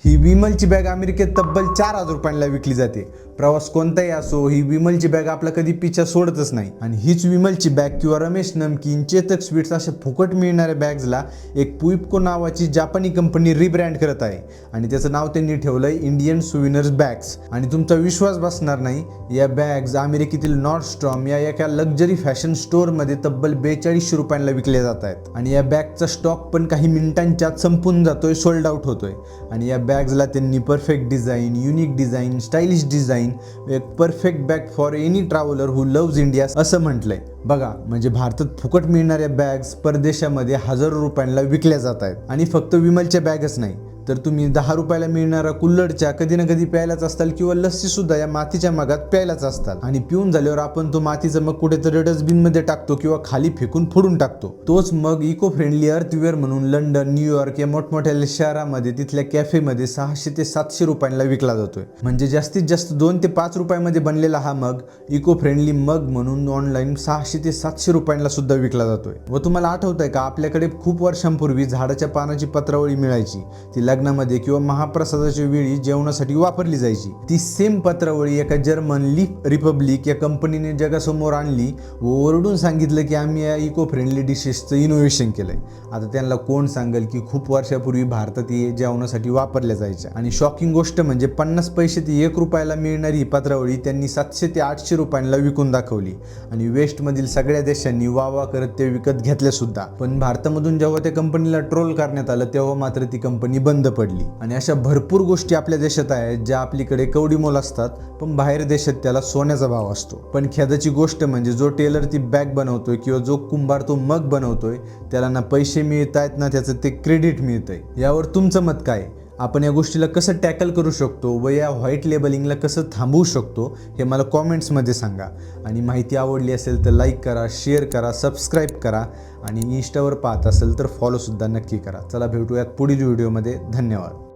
ही विमलची bag अमेरिकेत तब्बल 4,000 रुपयांना विकली जाते। प्रवास कोणताही असो, ही विमलची बॅग आपला कधी पिछा सोडतच नाही। आणि हीच विमलची बॅग किंवा रमेश नमकीन, चेतक स्वीट्स अशा फुकट मिळणाऱ्या बॅग्सला एक पुइप्को नावाची जापानी कंपनी रिब्रँड करत आहे आणि त्याचं नाव त्यांनी ठेवलंय इंडियन सुविनर्स बॅग्स। आणि तुमचा विश्वास बसणार नाही, या बॅग्स अमेरिकेतील नॉर्डस्ट्रॉम या एका लक्झरी फॅशन स्टोअरमध्ये तब्बल 4200 रुपयांना विकल्या जात आहेत। आणि या बॅगचा स्टॉक पण काही मिनिटांच्या आत संपून जातोय, सोल्ड आउट होतोय। आणि या बॅग्सला त्यांनी perfect design, unique design, stylish design, एक perfect bag for any traveller who loves India असं म्हटलंय। बघा, म्हणजे भारतात फुकट मिळणाऱ्या बॅग्स परदेशामध्ये हजारो रुपयांना विकल्या जात आहेत। आणि फक्त विमलच्या बॅगच नाही, तर तुम्ही 10 रुपयाला मिळणारा कुल्हडच्या कधी ना कधी प्यायलाच असताल किंवा लस्सी सुद्धा या मातीच्या मगात प्यायलाच असताल। आणि पिऊन झाल्यावर आपण तो मातीचा मग कुठेतरी डस्टबिन मध्ये टाकतो किंवा खाली फेकून फोडून टाकतो। तोच मग इको फ्रेंडली अर्थवेअर म्हणून लंडन, न्यूयॉर्क या मोठमोठ्या शहरामध्ये तिथल्या कॅफेमध्ये 600 ते 700 रुपयांना विकला जातोय। म्हणजे जास्तीत जास्त 2 ते 5 रुपयामध्ये बनलेला हा मग इको फ्रेंडली मग म्हणून ऑनलाईन 600 ते 700 रुपयांना सुद्धा विकला जातोय। व तुम्हाला आठवतंय का, आपल्याकडे खूप वर्षांपूर्वी झाडाच्या पानाची पत्रावळी मिळायची, ती लग्नामध्ये किंवा महाप्रसादाच्या वेळी जेवणासाठी वापरली जायची। ती सेम पत्रावळी एका जर्मन लीफ रिपब्लिक या कंपनीने जगासमोर आणली व ओरडून सांगितलं की आम्ही या इको फ्रेंडली डिशेसचं इनोव्हेशन केलंय। आता त्यांना कोण सांगेल की खूप वर्षापूर्वी भारतात हे जेवणासाठी वापरल्या जायच्या। आणि शॉकिंग गोष्ट म्हणजे 50 पैसे ते 1 रुपयाला मिळणारी ही पत्रावळी त्यांनी 700 ते 800 रुपयांना विकून दाखवली। आणि वेस्टमधील सगळ्या देशांनी वाह करत ते विकत घेतले सुद्धा। पण भारतामधून जेव्हा त्या कंपनीला ट्रोल करण्यात आलं तेव्हा मात्र ती कंपनी बंद पडली। आणि अशा भरपूर गोष्टी आपल्या देशात आहेत ज्या आपल्याकडे कवडीमोल असतात, पण बाहेर देशात त्याला सोन्याचा भाव असतो। पण खेदाची गोष्ट म्हणजे जो टेलर ती बॅग बनवतोय किंवा जो कुंभार तो मग बनवतोय, त्याला ना पैसे मिळत आहेत ना त्याचं ते क्रेडिट मिळतंय। यावर तुमचं मत काय? आपण या गोष्टीला कसं टॅकल करू शकतो व या व्हाईट लेबलिंगला कसं थांबवू शकतो हे मला कॉमेंट्समध्ये सांगा। आणि माहिती आवडली असेल तर लाईक करा, शेअर करा, सबस्क्राईब करा आणि इंस्टावर पाहत असेल तर फॉलोसुद्धा नक्की करा। चला भेटूयात पुढील व्हिडिओमध्ये। धन्यवाद।